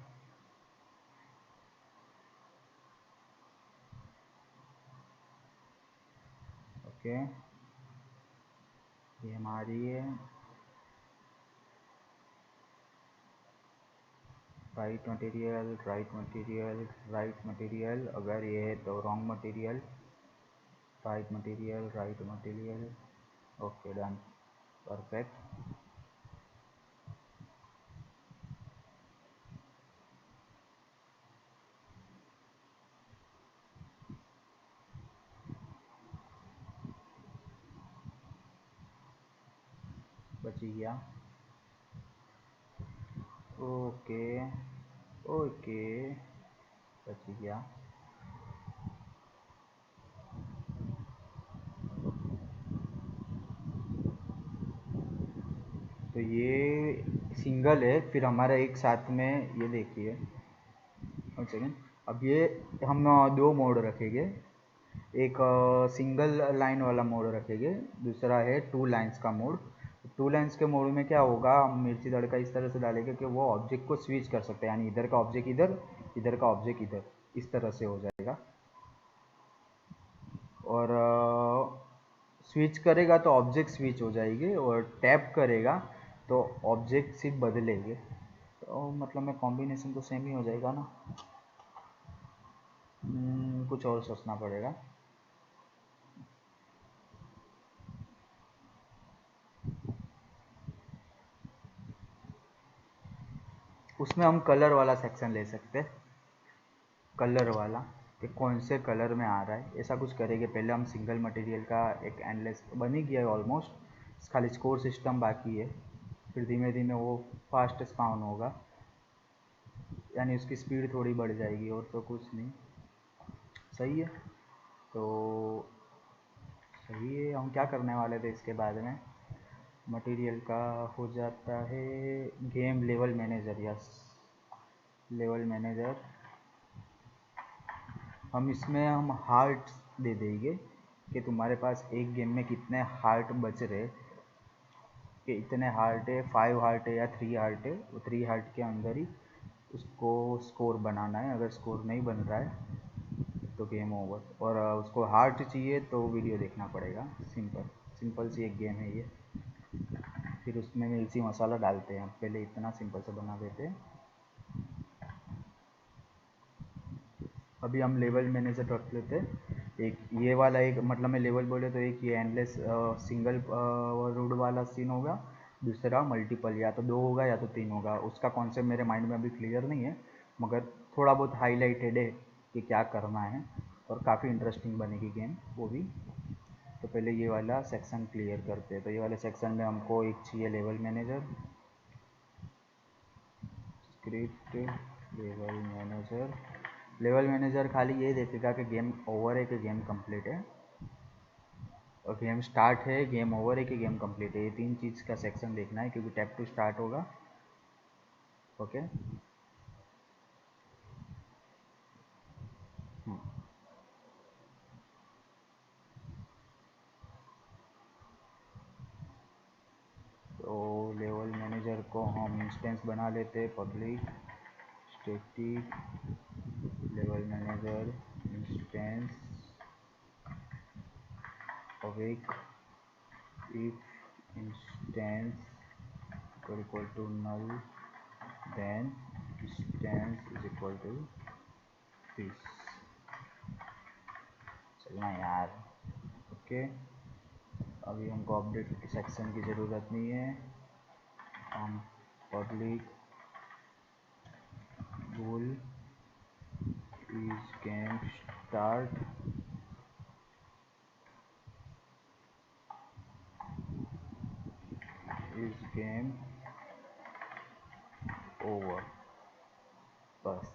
ओके, ये हमारी है right material right material right material. अगर ये है तो wrong material, right material right material. Okay done, perfect. बच गया। ओके ओके, बच गया। तो ये सिंगल है, फिर हमारा एक साथ में ये देखिए, एक सेकेंड। अब ये हम दो मोड रखेंगे, एक सिंगल लाइन वाला मोड रखेंगे, दूसरा है टू लाइंस का मोड। टू लाइंस के मोड में क्या होगा, हम मिर्ची तड़का इस तरह से डालेंगे कि वो ऑब्जेक्ट को स्विच कर सकते हैं, यानी इधर का ऑब्जेक्ट इधर, इधर का ऑब्जेक्ट इधर, इस तरह से हो जाएगा। और स्विच करेगा तो ऑब्जेक्ट स्विच हो जाएगी, और टैप करेगा तो ऑब्जेक्ट सिर्फ बदलेंगे। तो मतलब में कॉम्बिनेशन तो सेम ही हो जाएगा ना। कुछ और सोचना पड़ेगा। उसमें हम कलर वाला सेक्शन ले सकते हैं, कलर वाला कि कौन से कलर में आ रहा है, ऐसा कुछ करेंगे। पहले हम सिंगल मटेरियल का एक एंडलेस बन ही गया है ऑलमोस्ट, खाली स्कोर सिस्टम बाकी है। फिर धीमे धीमे वो फास्ट स्पाउन होगा, यानी उसकी स्पीड थोड़ी बढ़ जाएगी, और तो कुछ नहीं। सही है, तो सही है। हम क्या करने वाले थे इसके बाद में, मटेरियल का हो जाता है game level manager. Yes, level manager. हम इसमें हम हार्ट दे देंगे कि तुम्हारे पास एक गेम में कितने हार्ट बच रहे, कि इतने हार्ट है, 5 हार्ट है या 3 हार्ट है, वो 3 हार्ट के अंदर ही उसको स्कोर बनाना है। अगर स्कोर नहीं बन रहा है तो गेम ओवर। और उसको हार्ट चाहिए तो वीडियो देखना पड़ेगा। सिंपल सिंपल सी एक गेम है ये। फिर उसमें मिर्ची मसाला डालते हैं। पहले इतना सिंपल से बना देते हैं। अभी हम लेवल मैनेजर रख लेते हैं। एक ये वाला, एक मतलब मैं लेवल बोले तो एक ये एंडलेस सिंगल रूट वाला सीन होगा, दूसरा मल्टीपल, या तो दो होगा या तो तीन होगा। उसका कॉन्सेप्ट मेरे माइंड में अभी क्लियर नहीं है, मगर थोड़ा बहुत हाईलाइटेड है कि क्या करना है, और काफ़ी इंटरेस्टिंग बनेगी गेम वो भी। तो पहले ये वाला सेक्शन क्लियर करते हैं। तो ये वाले सेक्शन में हमको एक चाहिए level manager, script level manager. Level manager खाली ये देखेगा कि गेम ओवर है कि गेम कंप्लीट है, और गेम स्टार्ट है, गेम ओवर है कि गेम कंप्लीट है। ये तीन चीज़ का सेक्शन देखना है, क्योंकि टैप टू स्टार्ट होगा। ओके। तो लेवल मैनेजर को हम इंस्टेंस बना लेते हैं, public static level manager instance awake if instance equal to null then instance is equal to this। चलना यार। ओके। अभी हमको अपडेट सेक्शन की ज़रूरत नहीं है। हम public bool is game start is game over। बस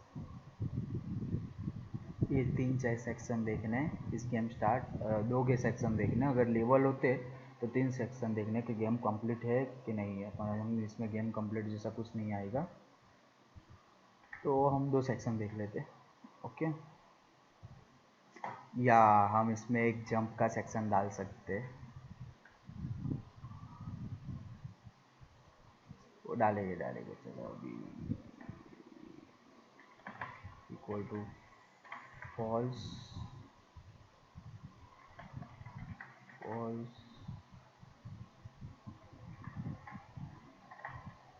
ये तीन चार सेक्शन देखने हैं इस गेम स्टार्ट, दो के सेक्शन देखने। अगर लेवल होते तो तीन सेक्शन देखने कि गेम कंप्लीट है कि नहीं है। पर हम इसमें गेम कंप्लीट जैसा कुछ नहीं आएगा, तो हम दो सेक्शन देख लेते। ओके। या हम इसमें एक जंप का सेक्शन डाल सकते, वो डालेंगे डालेंगे। चलो अभी equal to false false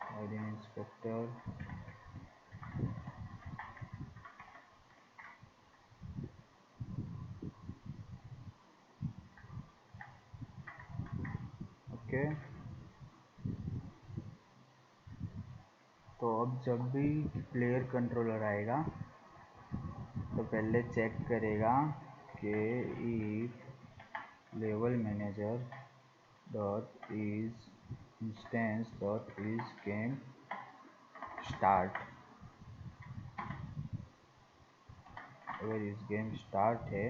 hiding inspector. Okay. तो अब जब भी प्लेयर कंट्रोलर आएगा तो पहले चेक करेगा कि if level manager dot is instance dot is game start. अगर इस गेम स्टार्ट है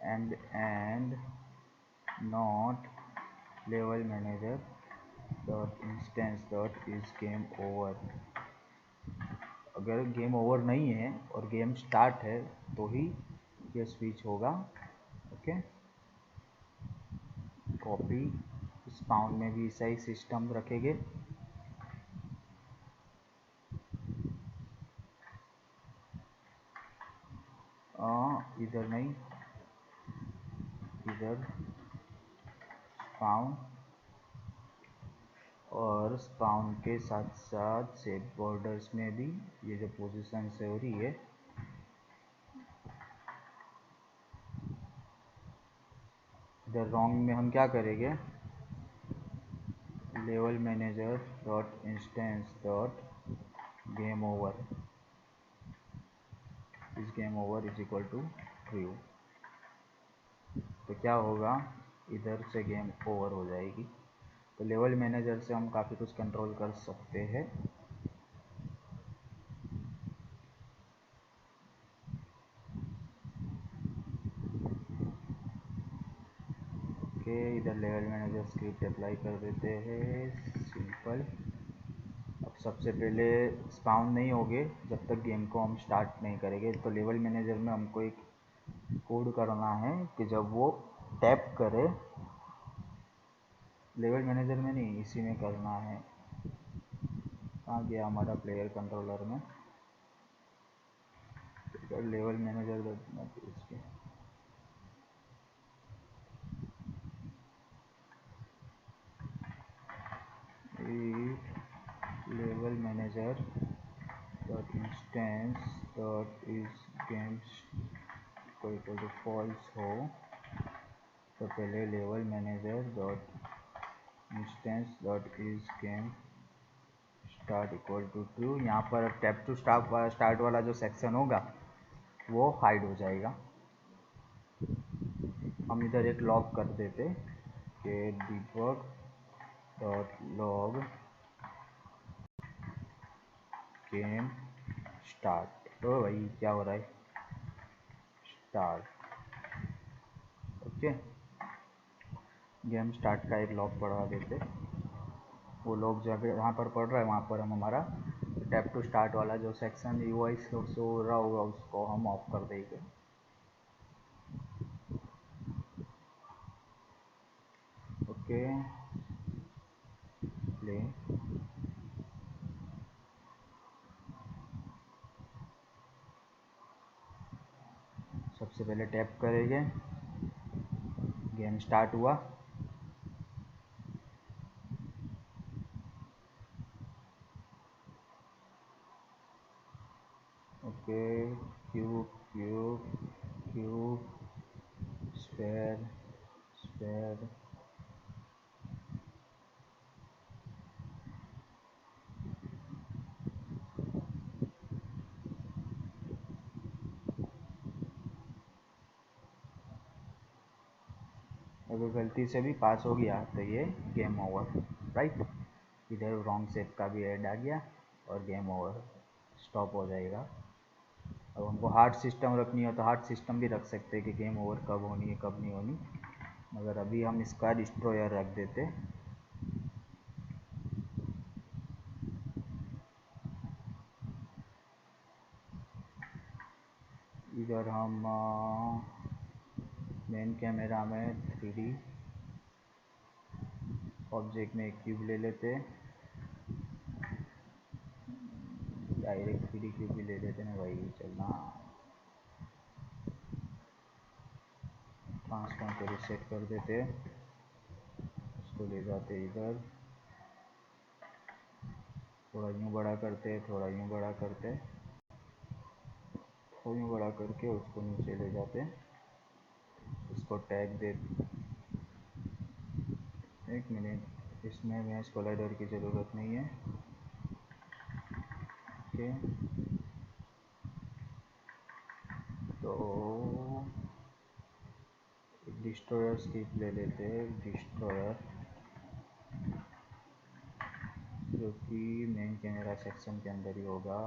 and not level manager dot instance dot is game over. अगर गेम ओवर नहीं है और गेम स्टार्ट है तो ही ये स्विच होगा। ओके। कॉपी स्पाउन में भी ऐसा ही सिस्टम रखेंगे। इधर नहीं, इधर स्पाउन, और स्पाउन के साथ साथ सेट बॉर्डर्स में भी ये जो पोजीशन से हो रही है, इधर रॉन्ग में हम क्या करेंगे, level manager dot instance dot game over इस game over is equal to true. तो क्या होगा, इधर से गेम ओवर हो जाएगी। तो लेवल मैनेजर से हम काफ़ी कुछ कंट्रोल कर सकते हैं। ओके। इधर लेवल मैनेजर स्क्रिप्ट अप्लाई कर देते हैं, सिंपल। अब सबसे पहले स्पाउन नहीं होगे जब तक गेम को हम स्टार्ट नहीं करेंगे। तो लेवल मैनेजर में हमको एक कोड करना है कि जब वो टैप करे, लेवल मैनेजर में नहीं, इसी में करना है। कहाँ गया हमारा प्लेयर कंट्रोलर में, लेवल मैनेजर इसके if level manager dot instance dot is games equal to false हो तो पहले level manager dot instance dot is game start equal to true. यहाँ पर टैप टू स्टार्ट वाला जो सेक्शन होगा वो हाइड हो जाएगा। हम इधर एक लॉग कर देते कि debug dot log game start. तो भाई क्या हो रहा है, स्टार्ट। ओके, गेम स्टार्ट का एक लॉग पढ़वा देते। वो लॉग जगह वहाँ पर पढ़ रहा है, वहाँ पर हम हमारा टैप टू स्टार्ट वाला जो सेक्शन यूआई शो हो रहा होगा उसको हम ऑफ कर देंगे। Okay, play. सबसे पहले टैप करेंगे, गेम स्टार्ट हुआ। Okay, cube cube cube square square अगर गलती से भी पास हो गया तो ये गेम ओवर, राइट। इधर रॉन्ग शेप का भी ऐड आ गया और गेम ओवर स्टॉप हो जाएगा। अब हमको हार्ड सिस्टम रखनी हो तो हार्ड सिस्टम भी रख सकते हैं कि गेम ओवर कब होनी है कब नहीं होनी, मगर अभी हम इसका डिस्ट्रॉयर रख देते। इधर हम मेन कैमरा में 3D ऑब्जेक्ट में एक क्यूब ले लेते, डायरेक्ट 3D क्यूब भी ले लेते ना भाई, चलना। ट्रांसफॉर्म को रिसेट कर देते, उसको ले जाते इधर, थोड़ा यूँ बड़ा करते, थोड़ा यूँ बड़ा करते, थोड़ा यूँ बड़ा करके उसको नीचे ले जाते, इसको टैग दे। एक मिनट, इसमें मैच कोलाइडर की ज़रूरत नहीं है। ओके, तो डिस्ट्रॉयर स्किप ले लेते हैं, डिस्ट्रॉयर जो कि मेन कैमरा सेक्शन के अंदर ही होगा।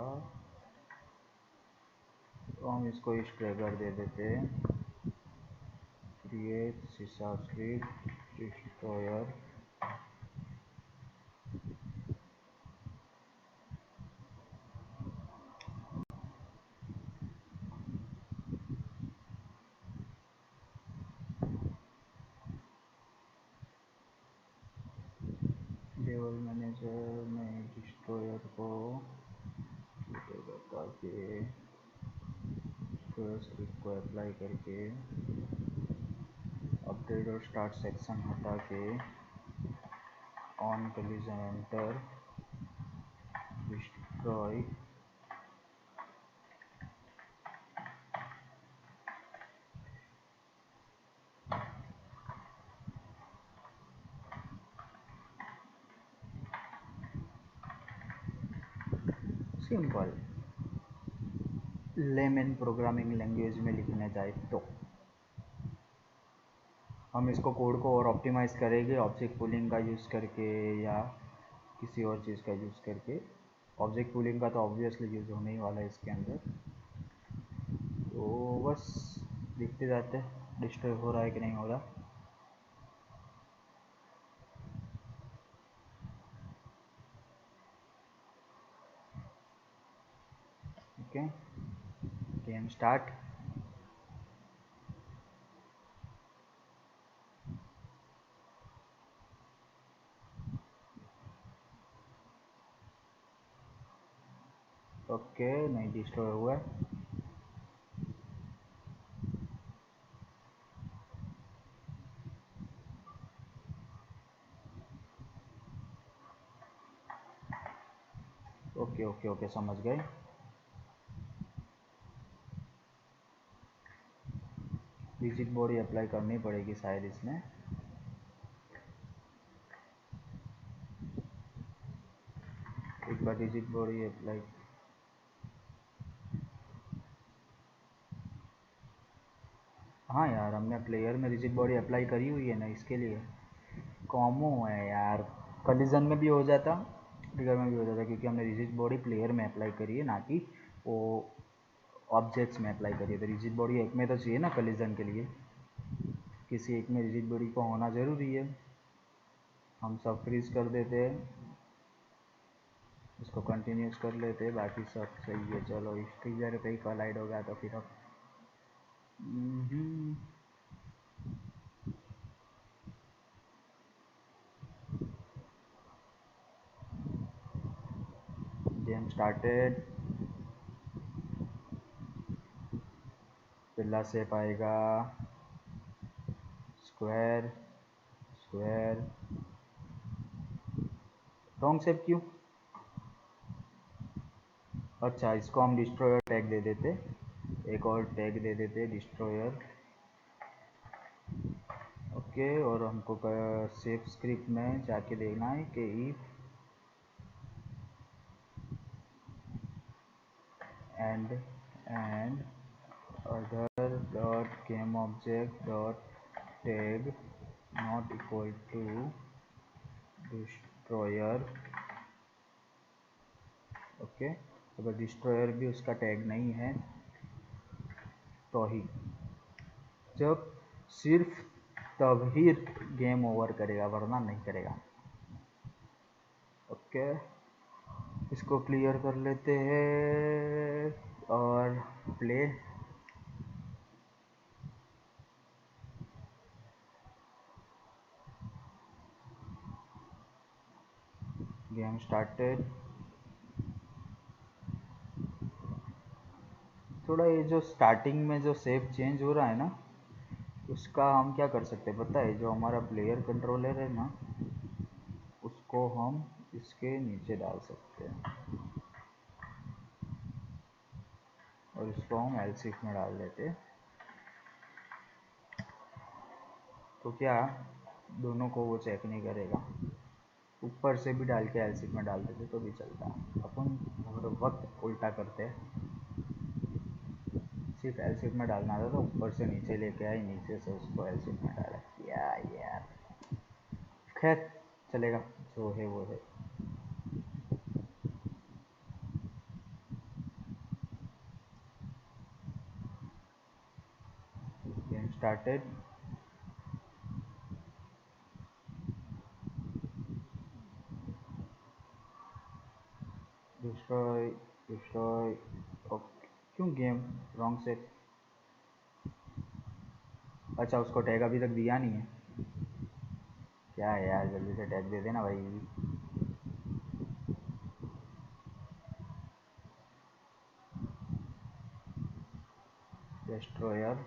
तो हम इसको इस ट्रिगर दे देते हैं, क्रिएट सीसा स्क्रिप्ट डिस्ट्रॉयर। लेवल मैनेजर में डिस्ट्रॉयर को करके स्क्रिप्ट को अप्लाई करके अपडेट और स्टार्ट सेक्शन हटा के on collision enter destroy. Simple lemon programming language में लिखने जाए तो हम इसको कोड को और ऑप्टिमाइज़ करेंगे ऑब्जेक्ट पूलिंग का यूज़ करके या किसी और चीज़ का यूज़ करके। ऑब्जेक्ट पूलिंग का तो ऑब्वियसली यूज़ होने ही वाला है इसके अंदर, तो बस देखते जाते हैं डिस्ट्रॉय हो रहा है कि नहीं हो रहा। Okay, game start. ओके, नहीं डिस्ट्रॉय हुआ है। ओके ओके ओके, समझ गए। रिजिड बॉडी अप्लाई करनी पड़ेगी शायद इसमें। एक बार रिजिड बॉडी अप्लाई, हाँ यार हमने प्लेयर में रिजिड बॉडी अप्लाई करी हुई है ना, इसके लिए कॉमो है यार। कलिजन में भी हो जाता, ट्रिगर में भी हो जाता, क्योंकि हमने रिजिड बॉडी प्लेयर में अप्लाई करी है, ना कि वो ऑब्जेक्ट्स में अप्लाई करी है। तो रिजिड बॉडी एक में तो चाहिए ना कलिजन के लिए, किसी एक में रिजिड बॉडी को होना ज़रूरी है। हम सब फ्रीज कर देते हैं, इसको कंटिन्यूस कर लेते हैं, बाकी सब सही है। चलो इस ट्रिगर पे ही कलाइड हो गया तो फिर अब गेम स्टार्टेड। पहला शेप आएगा स्क्वायर, स्क्वायर। रॉन्ग शेप क्यों? अच्छा, इसको हम डिस्ट्रॉयर टैग दे देते, एक और टैग दे देते डिस्ट्रॉयर। ओके, और हमको शेप स्क्रिप्ट में जाके देखना है कि if and other dot game object dot tag not equal to destroyer. Okay, अगर डिस्ट्रॉयर भी उसका टैग नहीं है तो ही, जब सिर्फ तब ही गेम ओवर करेगा, वरना नहीं करेगा। ओके, इसको क्लियर कर लेते हैं और प्ले। Game started. थोड़ा ये जो स्टार्टिंग में जो शेप चेंज हो रहा है ना, उसका हम क्या कर सकते हैं पता है? जो हमारा प्लेयर कंट्रोलर है ना, उसको हम इसके नीचे डाल सकते हैं और इसको हम एलसीफ में डाल देते हैं। तो क्या दोनों को वो चेक नहीं करेगा? ऊपर से भी डाल के एलसीफ में डाल देते तो भी चलता। अपन हर वक्त उल्टा करते हैं, सिर्फ एलसीफ में डालना था तो ऊपर से नीचे लेके आए, नीचे से उसको एलसीफ में डाला। क्या यार, खैर चलेगा, जो है वो है। Game started. Destroy, destroy. Okay, क्यों गेम रॉन्ग से? अच्छा, उसको टैग अभी तक दिया नहीं है क्या है यार? जल्दी से टैग दे देना भाई। डिस्ट्रॉयर।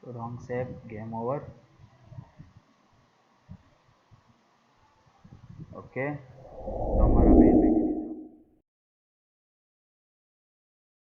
रॉन्ग सेप, गेम ओवर। ओके,